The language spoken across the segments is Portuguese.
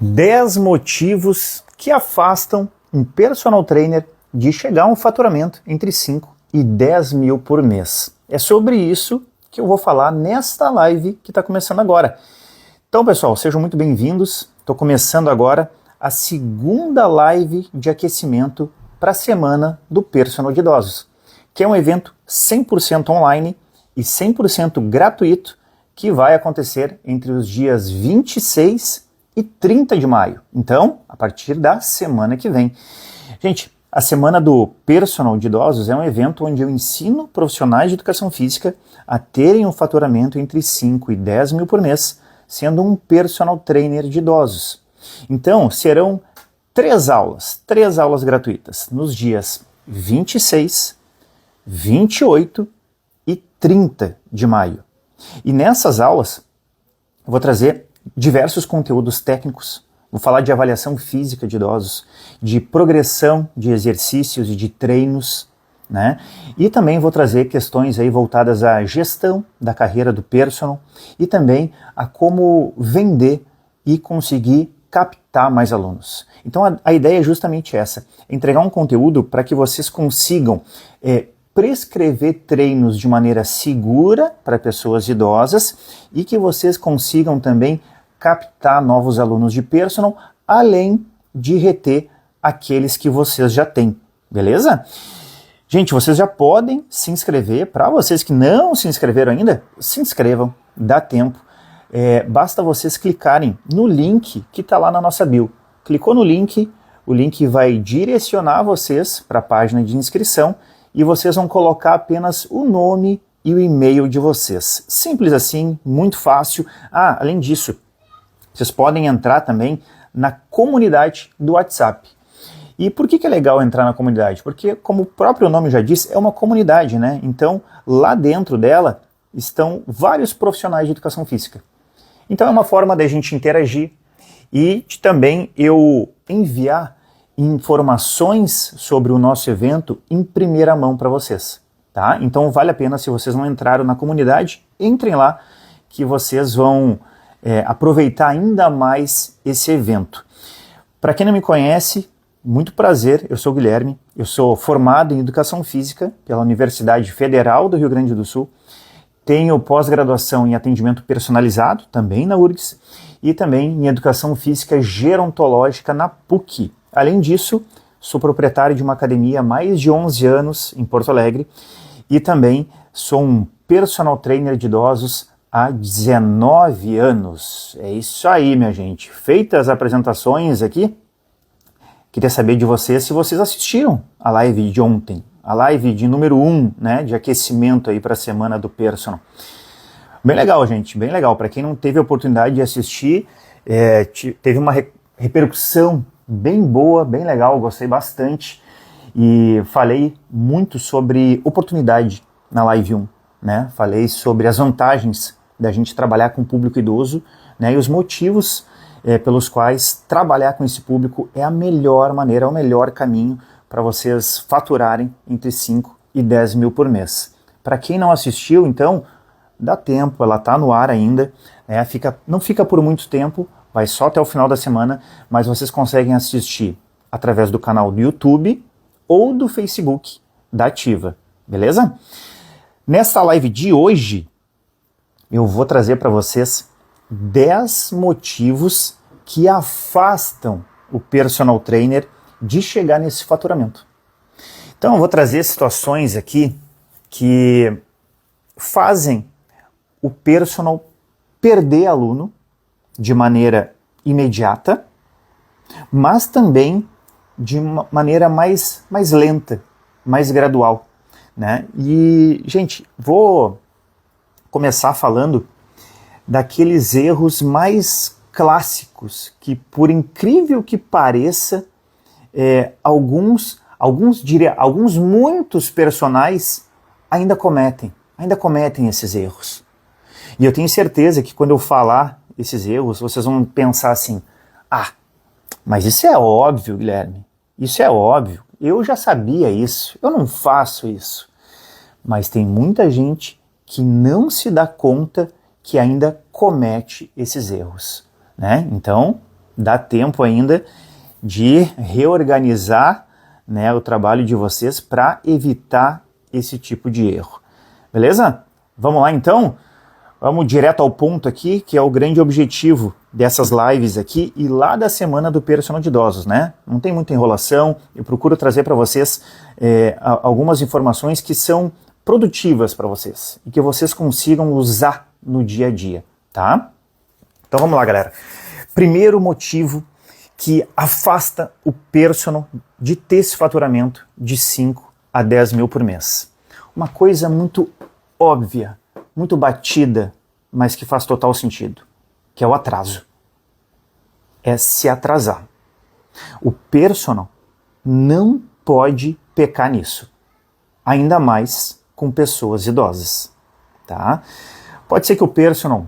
10 motivos que afastam um personal trainer de chegar a um faturamento entre 5 e 10 mil por mês. É sobre isso que eu vou falar nesta live que está começando agora. Então, pessoal, sejam muito bem-vindos. Estou começando agora a segunda live de aquecimento para a semana do Personal de Idosos, que é um evento 100% online e 100% gratuito que vai acontecer entre os dias 26 e 30 de maio. Então, a partir da semana que vem. Gente, a Semana do Personal de Idosos é um evento onde eu ensino profissionais de educação física a terem um faturamento entre 5 e 10 mil por mês, sendo um personal trainer de idosos. Então, serão 3 aulas gratuitas, nos dias 26, 28 e 30 de maio. E nessas aulas, eu vou trazer diversos conteúdos técnicos, vou falar de avaliação física de idosos, de progressão de exercícios e de treinos, né? E também vou trazer questões aí voltadas à gestão da carreira do personal e também a como vender e conseguir captar mais alunos. Então a ideia é justamente essa, entregar um conteúdo para que vocês consigam prescrever treinos de maneira segura para pessoas idosas e que vocês consigam também captar novos alunos de personal, além de reter aqueles que vocês já têm, beleza? Gente, vocês já podem se inscrever. Para vocês que não se inscreveram ainda, se inscrevam, dá tempo. Basta vocês clicarem no link que está lá na nossa bio. Clicou no link, o link vai direcionar vocês para a página de inscrição e vocês vão colocar apenas o nome e o e-mail de vocês. Simples assim, muito fácil. Além disso, vocês podem entrar também na comunidade do WhatsApp. E por que é legal entrar na comunidade? Porque, como o próprio nome já diz, é uma comunidade, né? Então, lá dentro dela estão vários profissionais de educação física. Então, é uma forma da gente interagir e de também eu enviar informações sobre o nosso evento em primeira mão para vocês, tá? Então, vale a pena, se vocês não entraram na comunidade, entrem lá que vocês vão aproveitar ainda mais esse evento. Para quem não me conhece, muito prazer, eu sou o Guilherme, eu sou formado em Educação Física pela Universidade Federal do Rio Grande do Sul, tenho pós-graduação em Atendimento Personalizado, também na URGS, e também em Educação Física Gerontológica na PUC. Além disso, sou proprietário de uma academia há mais de 11 anos em Porto Alegre e também sou um personal trainer de idosos há 19 anos. É isso aí, minha gente. Feitas as apresentações aqui, queria saber de vocês se vocês assistiram a live de ontem, a live de número 1, né, de aquecimento aí para a semana do personal. Bem legal, gente, bem legal. Para quem não teve a oportunidade de assistir, teve uma repercussão bem boa, bem legal, gostei bastante. E falei muito sobre oportunidade na live 1, né? Falei sobre as vantagens da gente trabalhar com o público idoso, né, e os motivos pelos quais trabalhar com esse público é a melhor maneira, é o melhor caminho para vocês faturarem entre 5 e 10 mil por mês. Para quem não assistiu, então, dá tempo, ela está no ar ainda, né, não fica por muito tempo, vai só até o final da semana, mas vocês conseguem assistir através do canal do YouTube ou do Facebook da Ativa, beleza? Nessa live de hoje, eu vou trazer para vocês 10 motivos que afastam o personal trainer de chegar nesse faturamento. Então eu vou trazer situações aqui que fazem o personal perder aluno de maneira imediata, mas também de uma maneira mais lenta, mais gradual, né? E, gente, vou começar falando daqueles erros mais clássicos que, por incrível que pareça, muitos personagens ainda cometem esses erros. E eu tenho certeza que quando eu falar esses erros, vocês vão pensar assim, mas isso é óbvio, Guilherme, isso é óbvio, eu já sabia isso, eu não faço isso. Mas tem muita gente que não se dá conta que ainda comete esses erros, né? Então, Dá tempo ainda de reorganizar, né, o trabalho de vocês para evitar esse tipo de erro. Beleza? Vamos lá então? Vamos direto ao ponto aqui, que é o grande objetivo dessas lives aqui e lá da semana do personal de idosos, né? Não tem muita enrolação, eu procuro trazer para vocês algumas informações que são produtivas para vocês e que vocês consigam usar no dia a dia, tá? Então vamos lá, galera. Primeiro motivo que afasta o personal de ter esse faturamento de 5 a 10 mil por mês. Uma coisa muito óbvia, muito batida, mas que faz total sentido, que é o atraso. É se atrasar. O personal não pode pecar nisso, ainda mais com pessoas idosas, tá? Pode ser que o personal,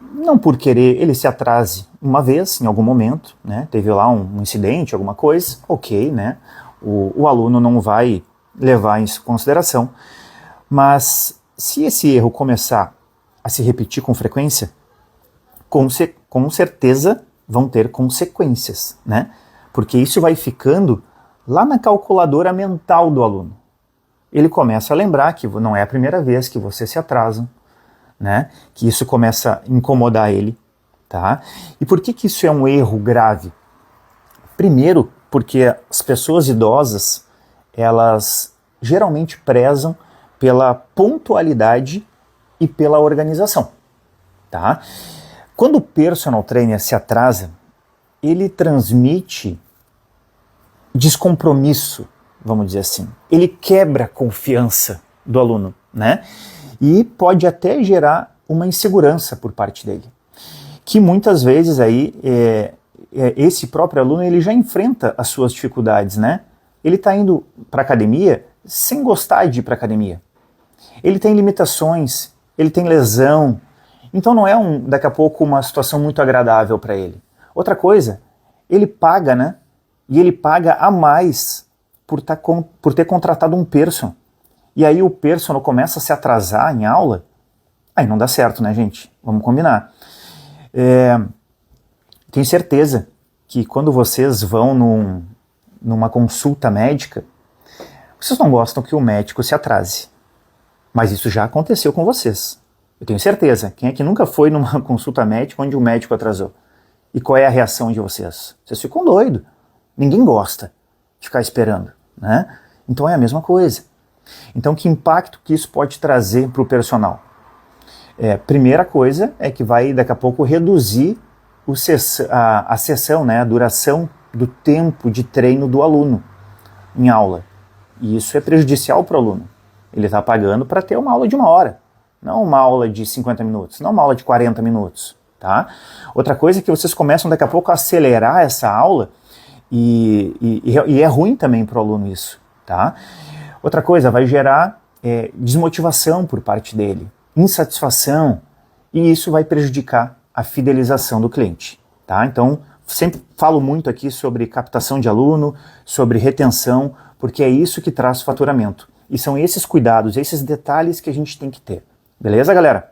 não por querer, ele se atrase uma vez, em algum momento, né? Teve lá um incidente, alguma coisa, ok, né? O aluno não vai levar isso em consideração, mas se esse erro começar a se repetir com frequência, com certeza vão ter consequências, né? Porque isso vai ficando lá na calculadora mental do aluno. Ele começa a lembrar que não é a primeira vez que você se atrasa, né? Que isso começa a incomodar ele, tá? E por que isso é um erro grave? Primeiro, porque as pessoas idosas, elas geralmente prezam pela pontualidade e pela organização, tá? Quando o personal trainer se atrasa, ele transmite descompromisso, vamos dizer assim. Ele quebra a confiança do aluno, né? E pode até gerar uma insegurança por parte dele, que muitas vezes aí esse próprio aluno ele já enfrenta as suas dificuldades, né? Ele está indo para a academia sem gostar de ir para a academia. Ele tem limitações, ele tem lesão, então não é daqui a pouco uma situação muito agradável para ele. Outra coisa, ele paga, né? E ele paga a mais por ter contratado um personal. E aí o personal começa a se atrasar em aula, aí não dá certo, né, gente? Vamos combinar. Tenho certeza que quando vocês vão numa consulta médica, vocês não gostam que o médico se atrase. Mas isso já aconteceu com vocês. Eu tenho certeza. Quem é que nunca foi numa consulta médica onde o médico atrasou? E qual é a reação de vocês? Vocês ficam doidos. Ninguém gosta de ficar esperando, né? Então é a mesma coisa. Então que impacto que isso pode trazer para o personal? Primeira coisa é que vai daqui a pouco reduzir a sessão, né, a duração do tempo de treino do aluno em aula. E isso é prejudicial para o aluno. Ele está pagando para ter uma aula de 1 hora, não uma aula de 50 minutos, não uma aula de 40 minutos. Tá? Outra coisa é que vocês começam daqui a pouco a acelerar essa aula e é ruim também para o aluno isso. Tá? Outra coisa, vai gerar desmotivação por parte dele, insatisfação, e isso vai prejudicar a fidelização do cliente. Tá? Então, sempre falo muito aqui sobre captação de aluno, sobre retenção, porque é isso que traz faturamento. E são esses cuidados, esses detalhes que a gente tem que ter. Beleza, galera?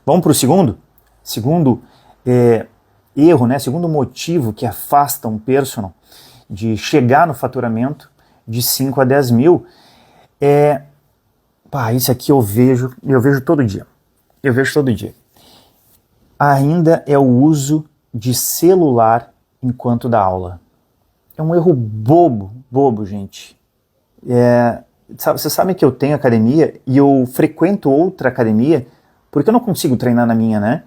Vamos para o segundo? Segundo erro, né? Segundo motivo que afasta um personal de chegar no faturamento de 5 a 10 mil isso aqui eu vejo todo dia. Eu vejo todo dia. Ainda é o uso de celular enquanto dá aula. É um erro bobo, gente. Vocês sabem que eu tenho academia e eu frequento outra academia porque eu não consigo treinar na minha, né?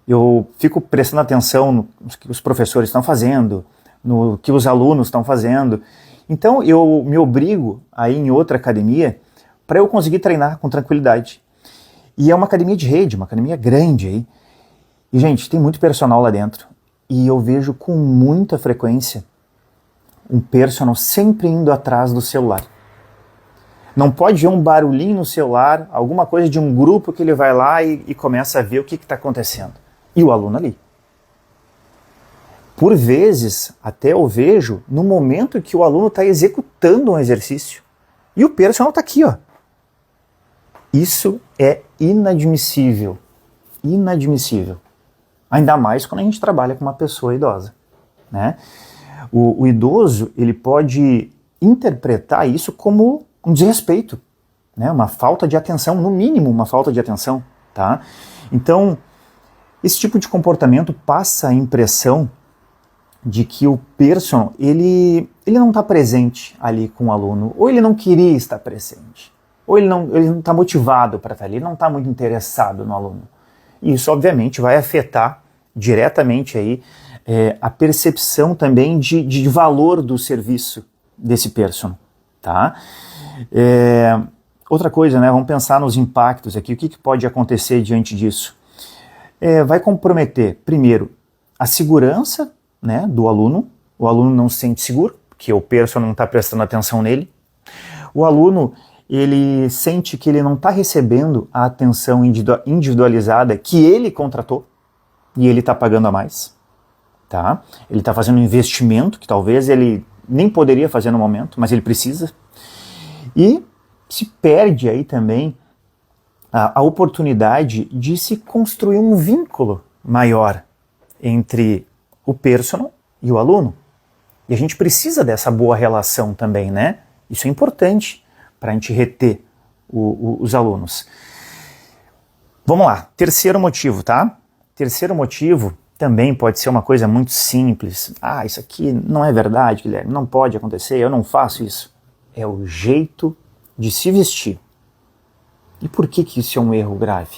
Eu fico prestando atenção no que os professores estão fazendo, no que os alunos estão fazendo. Então eu me obrigo a ir em outra academia para eu conseguir treinar com tranquilidade. E é uma academia de rede, uma academia grande aí. E, gente, tem muito personal lá dentro. E eu vejo com muita frequência um personal sempre indo atrás do celular. Não pode ver um barulhinho no celular, alguma coisa de um grupo que ele vai lá e começa a ver o que está acontecendo. E o aluno ali. Por vezes, até eu vejo no momento que o aluno está executando um exercício. E o personal está aqui, ó. Isso é inadmissível. Inadmissível. Ainda mais quando a gente trabalha com uma pessoa idosa, né? O idoso, ele pode interpretar isso como um desrespeito, né? Uma falta de atenção, no mínimo uma falta de atenção, tá? Então, esse tipo de comportamento passa a impressão de que o personal, ele não está presente ali com o aluno, ou ele não queria estar presente, ou ele não está motivado para estar ali, ele não está muito interessado no aluno. E isso, obviamente, vai afetar diretamente aí, a percepção também de valor do serviço desse personal, tá? Outra coisa, né, vamos pensar nos impactos aqui, o que pode acontecer diante disso? Vai comprometer, primeiro, a segurança, né, do aluno. O aluno não se sente seguro, porque o personal não está prestando atenção nele. O aluno, ele sente que ele não está recebendo a atenção individualizada que ele contratou e ele está pagando a mais, tá? Ele está fazendo um investimento que talvez ele nem poderia fazer no momento, mas ele precisa. E se perde aí também a oportunidade de se construir um vínculo maior entre o personal e o aluno. E a gente precisa dessa boa relação também, né? Isso é importante para a gente reter os alunos. Vamos lá, terceiro motivo, tá? Terceiro motivo também pode ser uma coisa muito simples. Ah, isso aqui não é verdade, Guilherme, não pode acontecer, eu não faço isso. É o jeito de se vestir. E por que isso é um erro grave?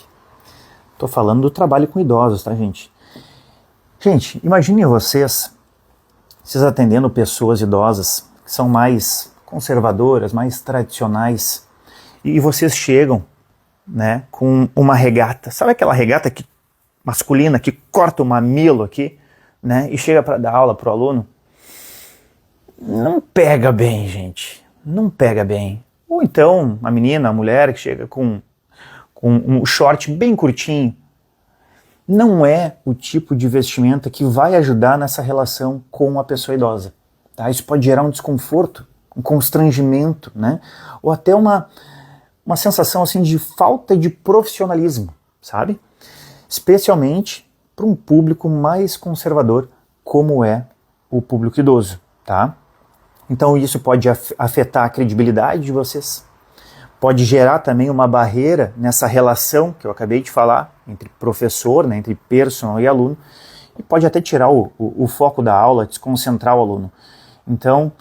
Estou falando do trabalho com idosos, tá, gente? Gente, imaginem vocês atendendo pessoas idosas que são mais conservadoras, mais tradicionais, e vocês chegam, né, com uma regata, sabe aquela regata masculina que corta o mamilo aqui, né, e chega para dar aula para o aluno? Não pega bem, gente, não pega bem. Ou então a menina, a mulher que chega com um short bem curtinho, não é o tipo de vestimenta que vai ajudar nessa relação com a pessoa idosa. Tá? Isso pode gerar um desconforto, um constrangimento, né? Ou até uma sensação assim, de falta de profissionalismo, sabe? Especialmente para um público mais conservador, como é o público idoso. Tá? Então isso pode afetar a credibilidade de vocês, pode gerar também uma barreira nessa relação que eu acabei de falar, entre professor, né, entre personal e aluno, e pode até tirar o foco da aula, desconcentrar o aluno. Então,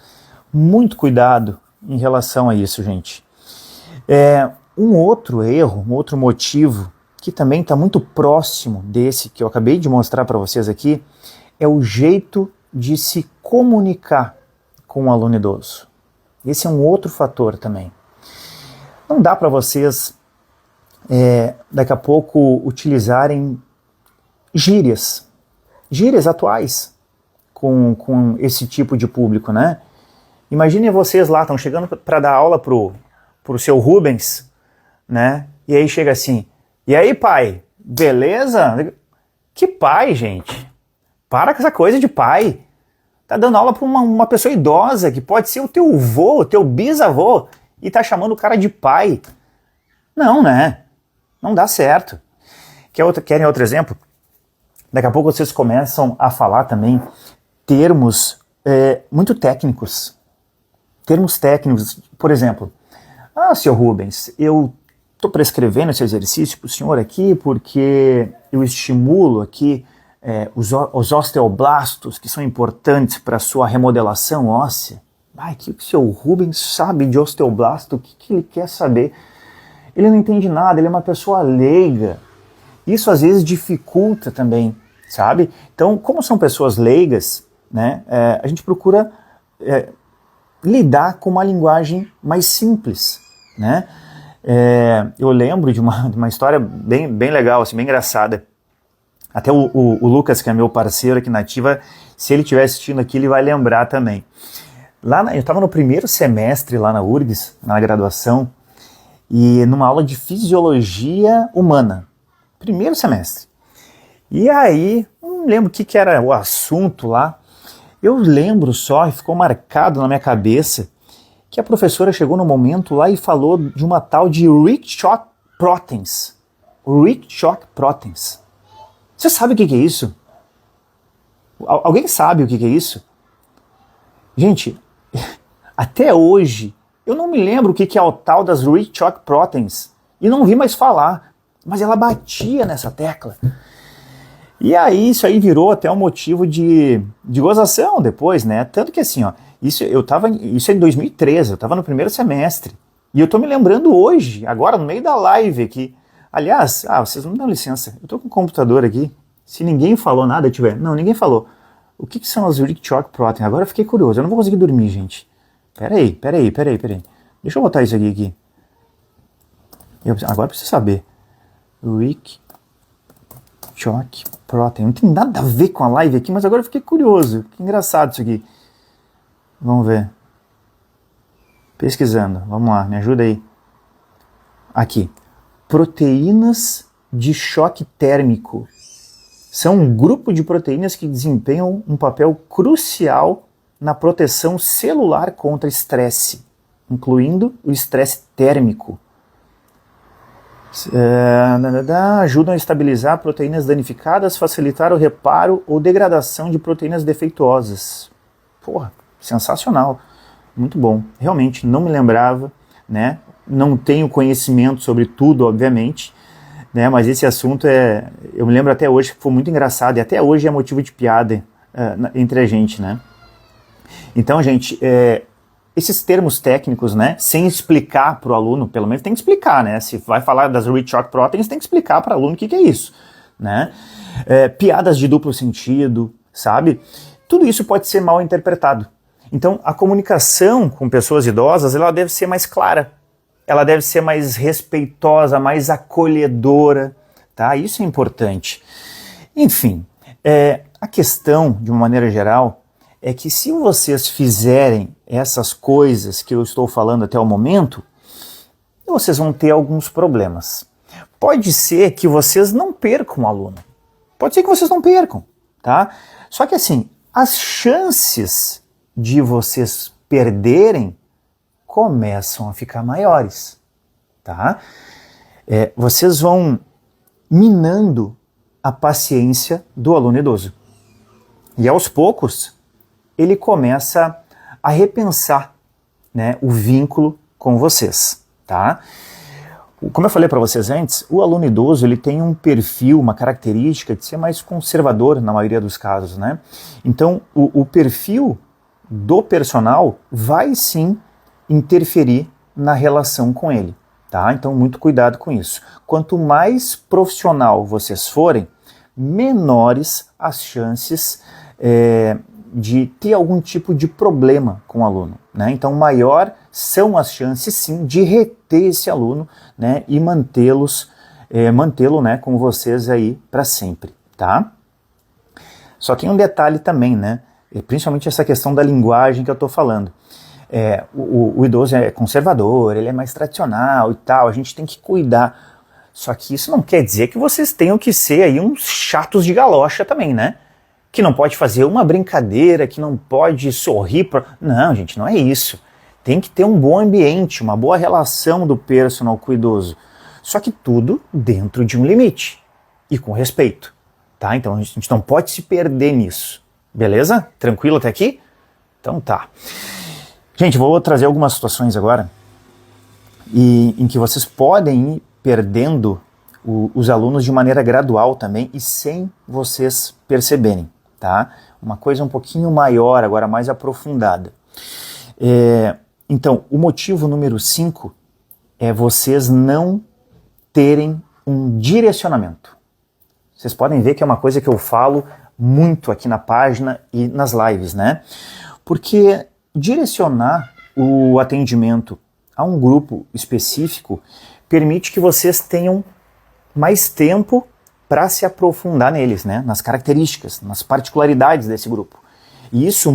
muito cuidado em relação a isso, gente. Um outro erro, um outro motivo, que também está muito próximo desse que eu acabei de mostrar para vocês aqui, é o jeito de se comunicar com o aluno idoso. Esse é um outro fator também. Não dá para vocês, daqui a pouco, utilizarem gírias atuais com esse tipo de público, né? Imaginem vocês lá, estão chegando para dar aula pro seu Rubens, né? E aí chega assim, e aí pai, beleza? Que pai, gente? Para com essa coisa de pai. Tá dando aula para uma pessoa idosa, que pode ser o teu avô, o teu bisavô, e tá chamando o cara de pai. Não, né? Não dá certo. Querem outro exemplo? Daqui a pouco vocês começam a falar também termos muito técnicos. Termos técnicos, por exemplo, senhor Rubens, eu estou prescrevendo esse exercício para o senhor aqui porque eu estimulo aqui os osteoblastos, que são importantes para a sua remodelação óssea. Que o seu Rubens sabe de osteoblasto? O que ele quer saber? Ele não entende nada, ele é uma pessoa leiga. Isso às vezes dificulta também, sabe? Então, como são pessoas leigas, né, a gente procura lidar com uma linguagem mais simples, né? Eu lembro de uma história bem legal, assim, bem engraçada. Até o Lucas, que é meu parceiro aqui na Ativa, se ele estiver assistindo aqui, ele vai lembrar também. Eu estava no primeiro semestre lá na URGS, na graduação, e numa aula de fisiologia humana. Primeiro semestre. E aí, não lembro o que era o assunto lá. Eu lembro só, e ficou marcado na minha cabeça, que a professora chegou no momento lá e falou de uma tal de Rick Shock Proteins. Rick Shock Proteins. Você sabe o que é isso? Alguém sabe o que é isso? Gente, até hoje, eu não me lembro o que é o tal das Rich Shock Proteins. E não vi mais falar. Mas ela batia nessa tecla. E aí, isso aí virou até um motivo de gozação depois, né? Tanto que assim, ó, isso é em 2013, eu estava no primeiro semestre. E eu tô me lembrando hoje, agora no meio da live aqui. Aliás, vocês não dão licença, eu tô com o computador aqui. Se ninguém falou nada, não, ninguém falou. O que são as Rich Shock Proteins? Agora eu fiquei curioso, eu não vou conseguir dormir, gente. Peraí. Deixa eu botar isso aqui. Agora eu preciso saber. Rich Shock Protein. Não tem nada a ver com a live aqui, mas agora eu fiquei curioso. Que engraçado isso aqui. Vamos ver. Pesquisando. Vamos lá, me ajuda aí. Aqui. Proteínas de choque térmico. São um grupo de proteínas que desempenham um papel crucial na proteção celular contra estresse, incluindo o estresse térmico. Ajudam a estabilizar proteínas danificadas, facilitar o reparo ou degradação de proteínas defeituosas. Porra, sensacional, muito bom. Realmente, não me lembrava, né? Não tenho conhecimento sobre tudo, obviamente, né? Mas esse assunto eu me lembro até hoje que foi muito engraçado e até hoje é motivo de piada entre a gente, né? Então, gente, esses termos técnicos, né, sem explicar para o aluno, pelo menos tem que explicar, né? Se vai falar das Rich Shock Proteins, tem que explicar para o aluno o que é isso, né? Piadas de duplo sentido, sabe? Tudo isso pode ser mal interpretado. Então, a comunicação com pessoas idosas, ela deve ser mais clara, ela deve ser mais respeitosa, mais acolhedora, tá? Isso é importante. Enfim, a questão, de uma maneira geral, é que se vocês fizerem essas coisas que eu estou falando até o momento, vocês vão ter alguns problemas. Pode ser que vocês não percam o aluno. Pode ser que vocês não percam, tá? Só que assim, as chances de vocês perderem começam a ficar maiores, tá? Vocês vão minando a paciência do aluno idoso. E aos poucos, ele começa a repensar, né, o vínculo com vocês, tá? Como eu falei para vocês antes, o aluno idoso ele tem um perfil, uma característica de ser mais conservador na maioria dos casos, né? Então, o perfil do personal vai sim interferir na relação com ele, tá? Então, muito cuidado com isso. Quanto mais profissional vocês forem, menores as chances de ter algum tipo de problema com o aluno, né? Então, maior são as chances, sim, de reter esse aluno, né, e mantê-lo, né, com vocês aí para sempre, tá? Só tem um detalhe também, né? Principalmente essa questão da linguagem que eu estou falando. O idoso é conservador, ele é mais tradicional e tal, a gente tem que cuidar. Só que isso não quer dizer que vocês tenham que ser aí uns chatos de galocha também, né? Que não pode fazer uma brincadeira, que não pode sorrir. Não, gente, não é isso. Tem que ter um bom ambiente, uma boa relação do personal com o idoso. Só que tudo dentro de um limite e com respeito, tá? Então a gente não pode se perder nisso. Beleza? Tranquilo até aqui? Então tá. Gente, vou trazer algumas situações agora em que vocês podem ir perdendo os alunos de maneira gradual também e sem vocês perceberem, tá? Uma coisa um pouquinho maior, agora mais aprofundada. Então, o motivo número 5 é vocês não terem um direcionamento. Vocês podem ver que é uma coisa que eu falo muito aqui na página e nas lives, né? Porque direcionar o atendimento a um grupo específico permite que vocês tenham mais tempo para se aprofundar neles, né? Nas características, nas particularidades desse grupo. E isso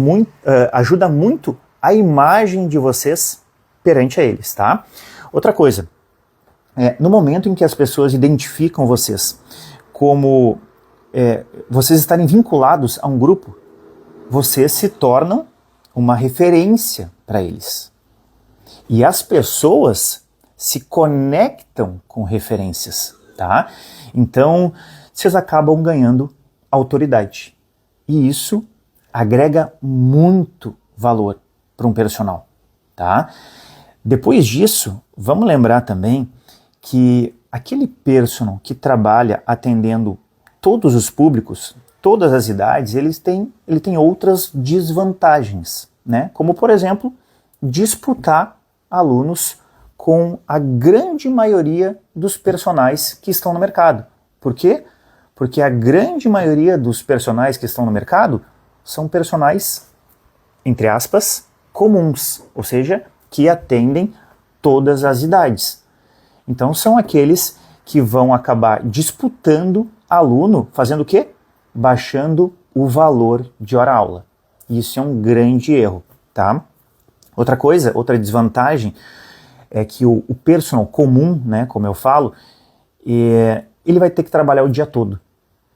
ajuda muito a imagem de vocês perante a eles, tá? Outra coisa, no momento em que as pessoas identificam vocês como vocês estarem vinculados a um grupo, vocês se tornam uma referência para eles. E as pessoas se conectam com referências, tá? Então, vocês acabam ganhando autoridade. E isso agrega muito valor para um personal, tá? Depois disso, vamos lembrar também que aquele personal que trabalha atendendo todos os públicos, todas as idades, ele tem outras desvantagens, né? Como, por exemplo, disputar alunos com a grande maioria dos personagens que estão no mercado. Por quê? Porque a grande maioria dos personagens que estão no mercado são personagens, entre aspas, comuns, ou seja, que atendem todas as idades. Então são aqueles que vão acabar disputando aluno, fazendo o quê? Baixando o valor de hora-aula. Isso é um grande erro, tá? Outra coisa, outra desvantagem é que o personal comum, né, como eu falo, ele vai ter que trabalhar o dia todo.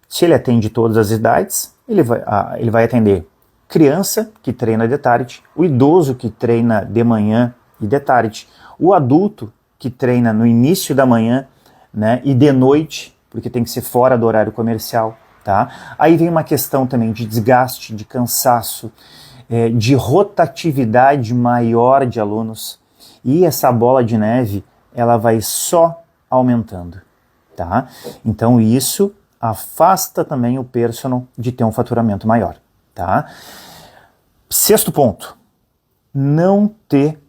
Se ele atende todas as idades, ele vai atender criança, que treina de tarde, o idoso, que treina de manhã e de tarde, o adulto, que treina no início da manhã, né, e de noite, porque tem que ser fora do horário comercial, tá? Aí vem uma questão também de desgaste, de cansaço, de rotatividade maior de alunos, e essa bola de neve, ela vai só aumentando, tá? Então isso afasta também o personal de ter um faturamento maior, tá? Sexto ponto, não ter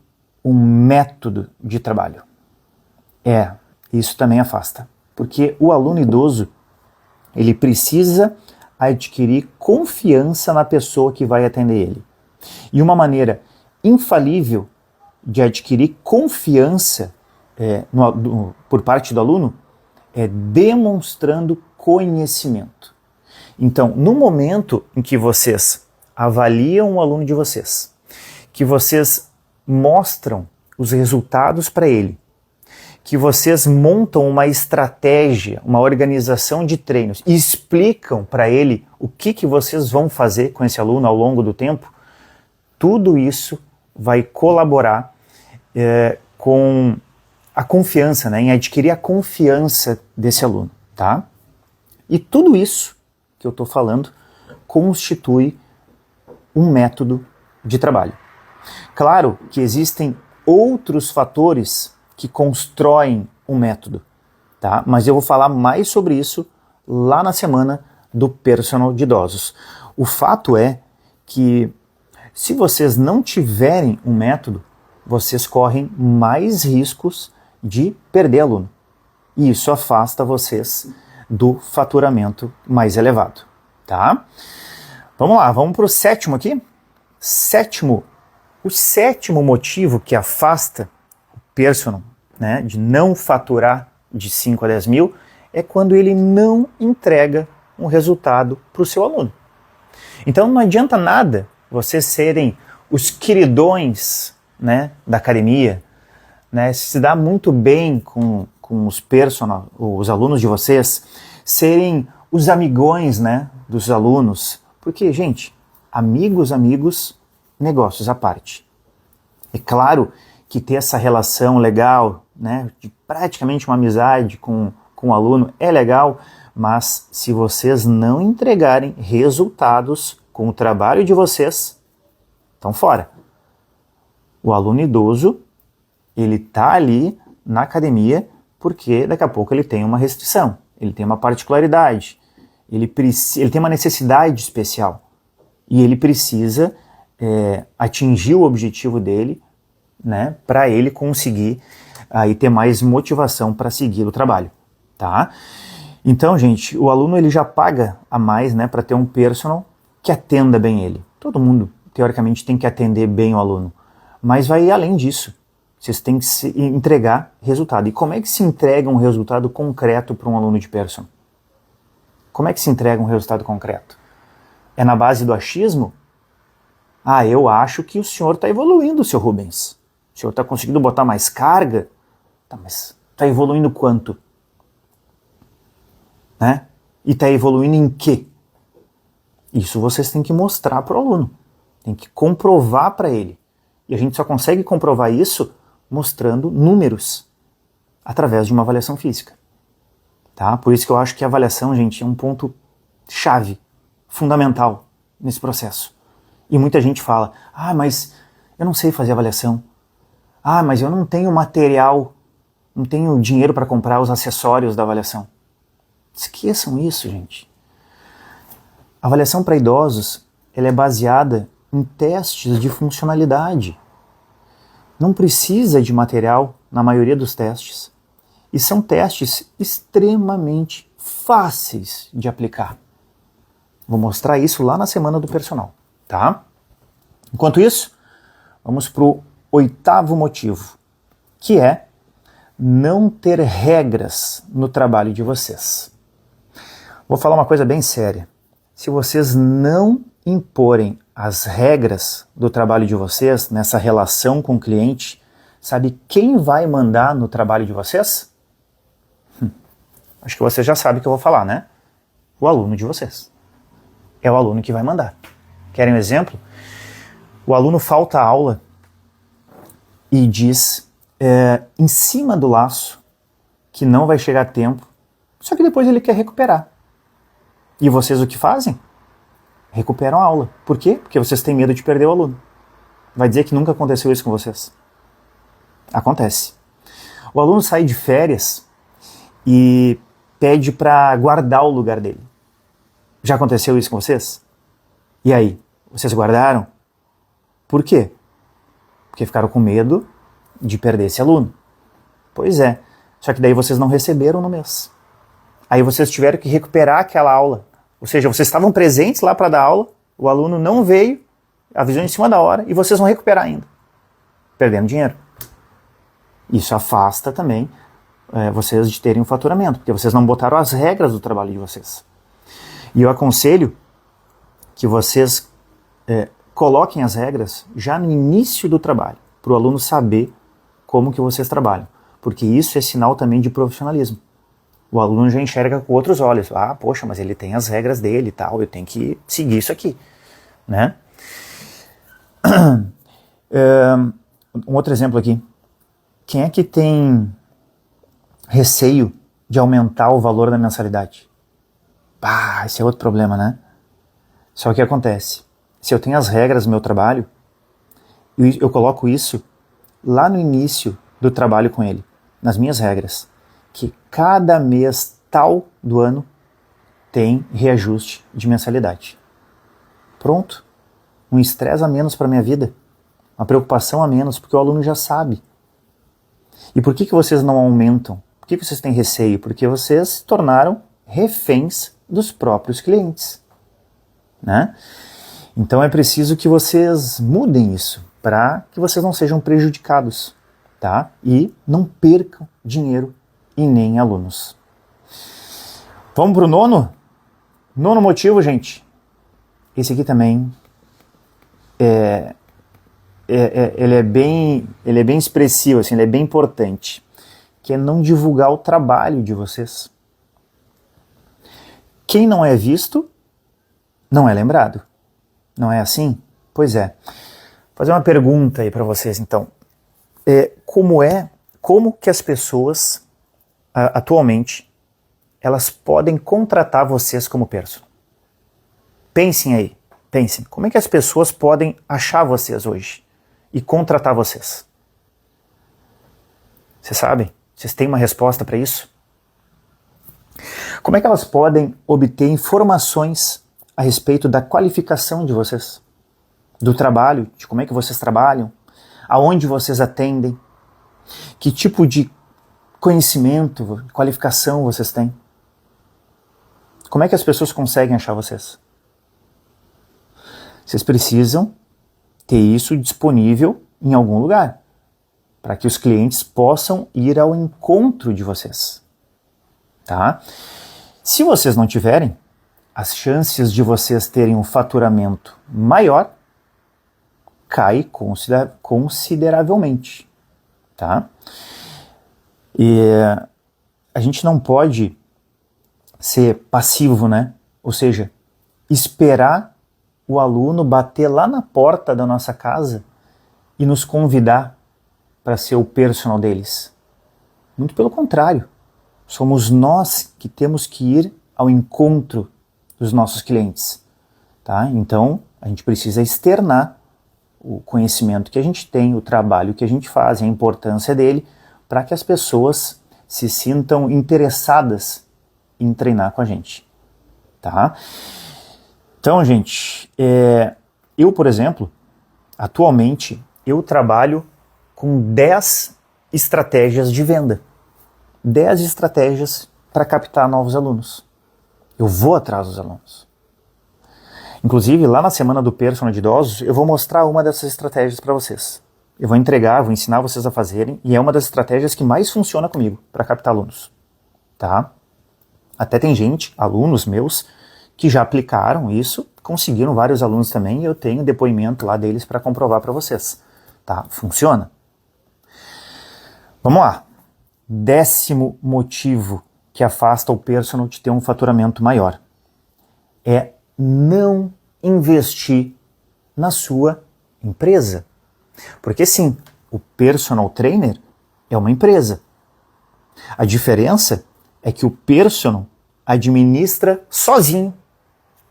um método de trabalho. Isso também afasta, porque o aluno idoso, ele precisa adquirir confiança na pessoa que vai atender ele. E uma maneira infalível de adquirir confiança por parte do aluno é demonstrando conhecimento. Então, no momento em que vocês avaliam o aluno de vocês, que vocês mostram os resultados para ele, que vocês montam uma estratégia, uma organização de treinos e explicam para ele o que vocês vão fazer com esse aluno ao longo do tempo, tudo isso vai colaborar com a confiança, né, em adquirir a confiança desse aluno, tá? E tudo isso que eu estou falando constitui um método de trabalho. Claro que existem outros fatores que constroem um método, tá? Mas eu vou falar mais sobre isso lá na semana do personal de idosos. O fato é que se vocês não tiverem um método, vocês correm mais riscos de perder aluno. E isso afasta vocês do faturamento mais elevado, tá? Vamos lá, vamos para o sétimo aqui. O sétimo motivo que afasta o personal, né, de não faturar de 5 a 10 mil é quando ele não entrega um resultado para o seu aluno. Então não adianta nada vocês serem os queridões, né, da academia, né, se dá muito bem com os alunos de vocês, serem os amigões, né, dos alunos, porque, gente, amigos, negócios à parte. É claro que ter essa relação legal, né, de praticamente uma amizade com o aluno é legal, mas se vocês não entregarem resultados com o trabalho de vocês, estão fora. O aluno idoso, ele está ali na academia porque daqui a pouco ele tem uma restrição, ele tem uma particularidade, ele tem uma necessidade especial e ele precisa atingir o objetivo dele, né, para ele conseguir aí ter mais motivação para seguir o trabalho, tá? Então, gente, o aluno ele já paga a mais, né, para ter um personal que atenda bem ele. Todo mundo, teoricamente, tem que atender bem o aluno, mas vai além disso. Vocês têm que entregar resultado. E como é que se entrega um resultado concreto para um aluno de personal? Como é que se entrega um resultado concreto? É na base do achismo? Ah, eu acho que o senhor está evoluindo, seu Rubens. O senhor está conseguindo botar mais carga? Tá, mas está evoluindo quanto? Né? E está evoluindo em quê? Isso vocês têm que mostrar para o aluno. Tem que comprovar para ele. E a gente só consegue comprovar isso mostrando números através de uma avaliação física. tá? Por isso que eu acho que a avaliação, gente, é um ponto chave, fundamental nesse processo. E muita gente fala, mas eu não sei fazer avaliação. Mas eu não tenho material, não tenho dinheiro para comprar os acessórios da avaliação. Esqueçam isso, gente. A avaliação para idosos, ela é baseada em testes de funcionalidade. Não precisa de material na maioria dos testes. E são testes extremamente fáceis de aplicar. Vou mostrar isso lá na semana do personal, tá? Enquanto isso, vamos para o 8º motivo, que é não ter regras no trabalho de vocês. Vou falar uma coisa bem séria. Se vocês não imporem as regras do trabalho de vocês, nessa relação com o cliente, sabe quem vai mandar no trabalho de vocês? Acho que você já sabe o que eu vou falar, né? O aluno de vocês. É o aluno que vai mandar. Querem um exemplo? O aluno falta a aula e diz em cima do laço que não vai chegar a tempo, só que depois ele quer recuperar. E vocês o que fazem? Recuperam a aula. Por quê? Porque vocês têm medo de perder o aluno. Vai dizer que nunca aconteceu isso com vocês? Acontece. O aluno sai de férias e pede para guardar o lugar dele. Já aconteceu isso com vocês? E aí? Vocês guardaram? Por quê? Porque ficaram com medo de perder esse aluno. Pois é. Só que daí vocês não receberam no mês. Aí vocês tiveram que recuperar aquela aula. Ou seja, vocês estavam presentes lá para dar aula, o aluno não veio, avisou em cima da hora, e vocês vão recuperar ainda. Perdendo dinheiro. Isso afasta também vocês de terem um faturamento, porque vocês não botaram as regras do trabalho de vocês. E eu aconselho que vocês coloquem as regras já no início do trabalho, para o aluno saber como que vocês trabalham, porque isso é sinal também de profissionalismo. O aluno já enxerga com outros olhos. Poxa, mas ele tem as regras dele e tal, eu tenho que seguir isso aqui, né? Um outro exemplo aqui. Quem é que tem receio de aumentar o valor da mensalidade? Esse é outro problema, né? Só que o que acontece? Se eu tenho as regras do meu trabalho, eu coloco isso lá no início do trabalho com ele, nas minhas regras, que cada mês tal do ano tem reajuste de mensalidade. Pronto. Um estresse a menos para a minha vida. Uma preocupação a menos, porque o aluno já sabe. E por que vocês não aumentam? Por que vocês têm receio? Porque vocês se tornaram reféns dos próprios clientes, né? Então é preciso que vocês mudem isso, para que vocês não sejam prejudicados, tá? E não percam dinheiro e nem alunos. Vamos para o nono? Nono motivo, gente. Esse aqui também ele é bem expressivo, assim, ele é bem importante, que é não divulgar o trabalho de vocês. Quem não é visto, não é lembrado. Não é assim? Pois é. Vou fazer uma pergunta aí para vocês, então. Como que as pessoas, atualmente, elas podem contratar vocês como personal? Pensem aí, pensem. Como é que as pessoas podem achar vocês hoje e contratar vocês? Vocês sabem? Vocês têm uma resposta para isso? Como é que elas podem obter informações a respeito da qualificação de vocês? Do trabalho, de como é que vocês trabalham, aonde vocês atendem, que tipo de conhecimento, qualificação vocês têm? Como é que as pessoas conseguem achar vocês? Vocês precisam ter isso disponível em algum lugar, para que os clientes possam ir ao encontro de vocês, tá? Se vocês não tiverem, as chances de vocês terem um faturamento maior cai consideravelmente, tá? E a gente não pode ser passivo, né? Ou seja, esperar o aluno bater lá na porta da nossa casa e nos convidar para ser o personal deles. Muito pelo contrário. Somos nós que temos que ir ao encontro dos nossos clientes, tá? Então, a gente precisa externar o conhecimento que a gente tem, o trabalho que a gente faz, a importância dele, para que as pessoas se sintam interessadas em treinar com a gente, tá? Então, gente, eu, por exemplo, atualmente, eu trabalho com 10 estratégias de venda. 10 estratégias para captar novos alunos. Eu vou atrás dos alunos. Inclusive, lá na semana do Personal de Idosos, eu vou mostrar uma dessas estratégias para vocês. Eu vou entregar, vou ensinar vocês a fazerem, e é uma das estratégias que mais funciona comigo para captar alunos. Tá? Até tem gente, alunos meus, que já aplicaram isso, conseguiram vários alunos também, e eu tenho depoimento lá deles para comprovar para vocês. Tá? Funciona? Vamos lá. 10º motivo que afasta o personal de ter um faturamento maior é não investir na sua empresa. Porque sim, o personal trainer é uma empresa. A diferença é que o personal administra sozinho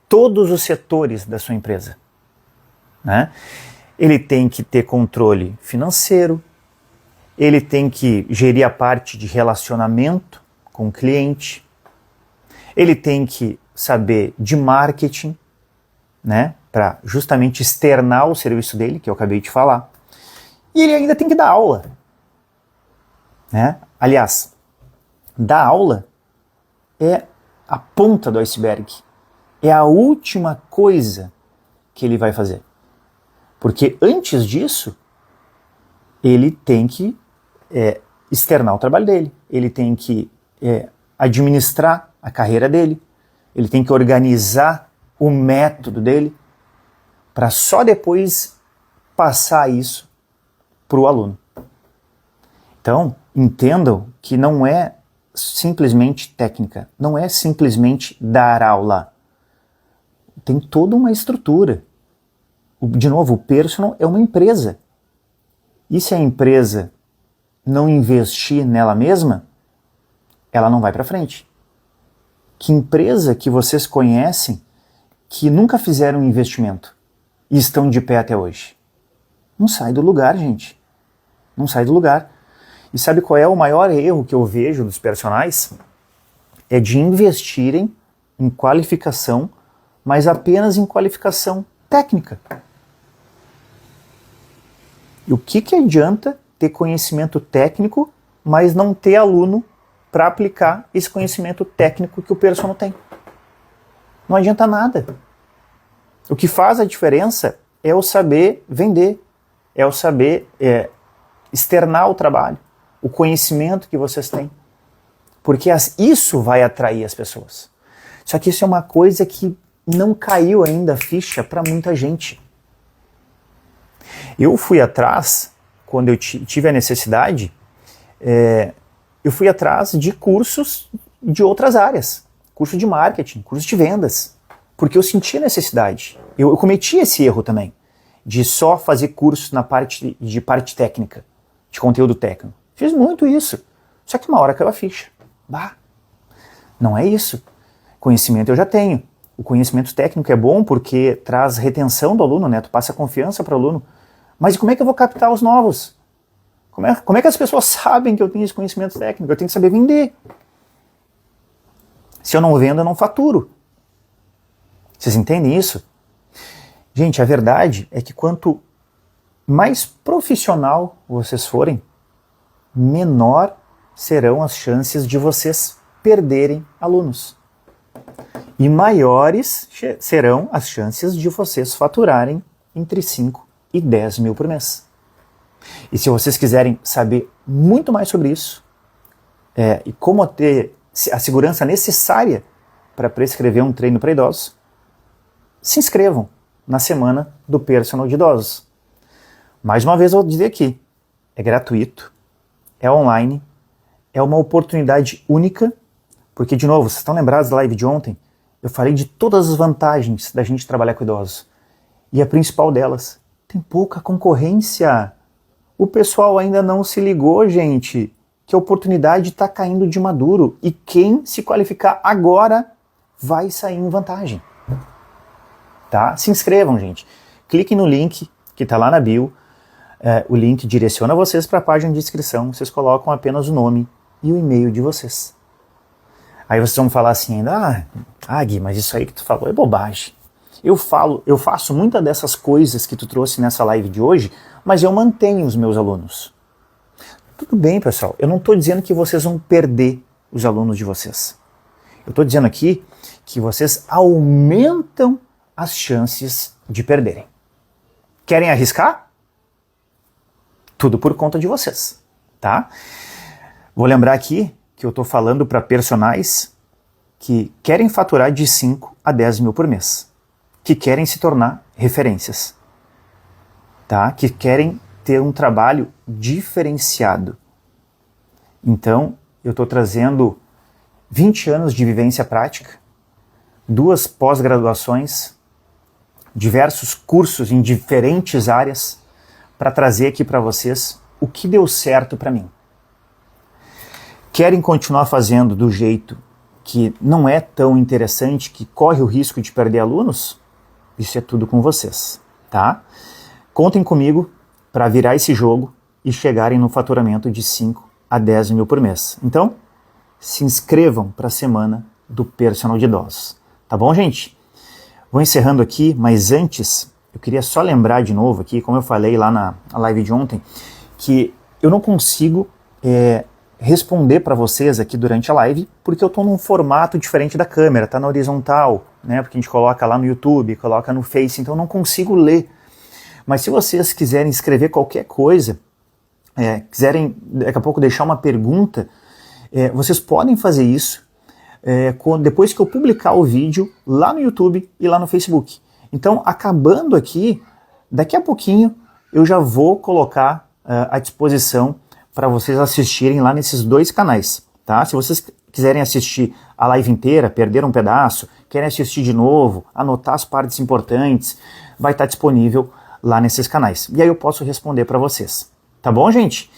todos os setores da sua empresa, né? Ele tem que ter controle financeiro, ele tem que gerir a parte de relacionamento com o cliente, ele tem que saber de marketing, né, para justamente externar o serviço dele, que eu acabei de falar. E ele ainda tem que dar aula, né? Aliás, dar aula é a ponta do iceberg. É a última coisa que ele vai fazer. Porque antes disso, ele tem que externar o trabalho dele, ele tem que administrar a carreira dele, ele tem que organizar o método dele, para só depois passar isso para o aluno. Então, entendam que não é simplesmente técnica, não é simplesmente dar aula. Tem toda uma estrutura. De novo, o personal é uma empresa. E se a empresa não investir nela mesma, ela não vai para frente. Que empresa que vocês conhecem que nunca fizeram um investimento e estão de pé até hoje? Não sai do lugar, gente. Não sai do lugar. E sabe qual é o maior erro que eu vejo dos personagens? É de investirem em qualificação, mas apenas em qualificação técnica. E o que adianta ter conhecimento técnico, mas não ter aluno para aplicar esse conhecimento técnico que o personal tem? Não adianta nada. O que faz a diferença é o saber vender, é o saber externar o trabalho, o conhecimento que vocês têm. Porque isso vai atrair as pessoas. Só que isso é uma coisa que não caiu ainda a ficha para muita gente. Eu fui atrás, quando eu tive a necessidade, eu fui atrás de cursos de outras áreas. Curso de marketing, curso de vendas. Porque eu sentia necessidade. Eu cometi esse erro também, de só fazer curso na parte técnica, de conteúdo técnico. Fiz muito isso. Só que uma hora caiu a ficha. Bah, não é isso. Conhecimento eu já tenho. O conhecimento técnico é bom porque traz retenção do aluno, né? Tu passa confiança para o aluno. Mas como é que eu vou captar os novos? Como é que as pessoas sabem que eu tenho esse conhecimento técnico? Eu tenho que saber vender. Se eu não vendo, eu não faturo. Vocês entendem isso? Gente, a verdade é que quanto mais profissional vocês forem, menor serão as chances de vocês perderem alunos. E maiores serão as chances de vocês faturarem entre 5 e 10 mil por mês. E se vocês quiserem saber muito mais sobre isso, e como ter a segurança necessária para prescrever um treino para idosos, se inscrevam na semana do Personal de Idosos. Mais uma vez eu vou dizer aqui, é gratuito, é online, é uma oportunidade única, porque, de novo, vocês estão lembrados da live de ontem? Eu falei de todas as vantagens da gente trabalhar com idosos. E a principal delas, tem pouca concorrência. O pessoal ainda não se ligou, gente, que a oportunidade está caindo de maduro e quem se qualificar agora vai sair em vantagem. Tá? Se inscrevam, gente. Cliquem no link que está lá na bio. O link direciona vocês para a página de inscrição. Vocês colocam apenas o nome e o e-mail de vocês. Aí vocês vão falar assim ainda, Gui, mas isso aí que tu falou é bobagem. Eu faço muitas dessas coisas que tu trouxe nessa live de hoje, mas eu mantenho os meus alunos. Tudo bem, pessoal. Eu não estou dizendo que vocês vão perder os alunos de vocês. Eu estou dizendo aqui que vocês aumentam as chances de perderem. Querem arriscar? Tudo por conta de vocês, tá? Vou lembrar aqui que eu estou falando para personagens que querem faturar de 5 a 10 mil por mês, que querem se tornar referências, tá? Que querem ter um trabalho diferenciado. Então, eu estou trazendo 20 anos de vivência prática, 2 pós-graduações, diversos cursos em diferentes áreas para trazer aqui para vocês o que deu certo para mim. Querem continuar fazendo do jeito que não é tão interessante, que corre o risco de perder alunos? Isso é tudo com vocês, tá? Contem comigo para virar esse jogo e chegarem no faturamento de 5 a 10 mil por mês. Então, se inscrevam para a semana do Personal de Idosos. Tá bom, gente? Vou encerrando aqui, mas antes, eu queria só lembrar de novo aqui, como eu falei lá na live de ontem, que eu não consigo responder para vocês aqui durante a live, porque eu estou num formato diferente da câmera, tá na horizontal, né? Porque a gente coloca lá no YouTube, coloca no Face, então eu não consigo ler. Mas se vocês quiserem escrever qualquer coisa, quiserem daqui a pouco deixar uma pergunta, vocês podem fazer isso depois que eu publicar o vídeo lá no YouTube e lá no Facebook. Então, acabando aqui, daqui a pouquinho eu já vou colocar à disposição para vocês assistirem lá nesses 2 canais, tá? Se vocês quiserem assistir a live inteira, perder um pedaço, querem assistir de novo, anotar as partes importantes, vai estar disponível lá nesses canais. E aí eu posso responder para vocês. Tá bom, gente?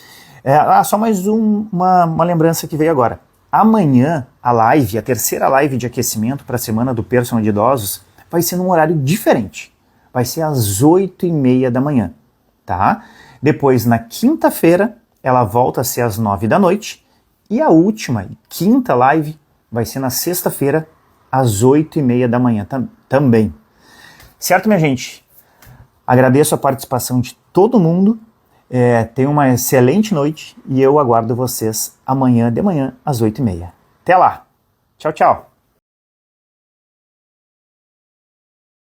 Só mais uma lembrança que veio agora. Amanhã, a live, a terceira live de aquecimento para a semana do Personal de Idosos, vai ser num horário diferente. Vai ser às 8h30 da manhã, tá? Depois, na quinta-feira, ela volta a ser às 9 da noite. E a última, quinta live, vai ser na sexta-feira, às 8h30 da manhã também. Certo, minha gente? Agradeço a participação de todo mundo. Tenham uma excelente noite e eu aguardo vocês amanhã de manhã às 8h30. Até lá. Tchau, tchau.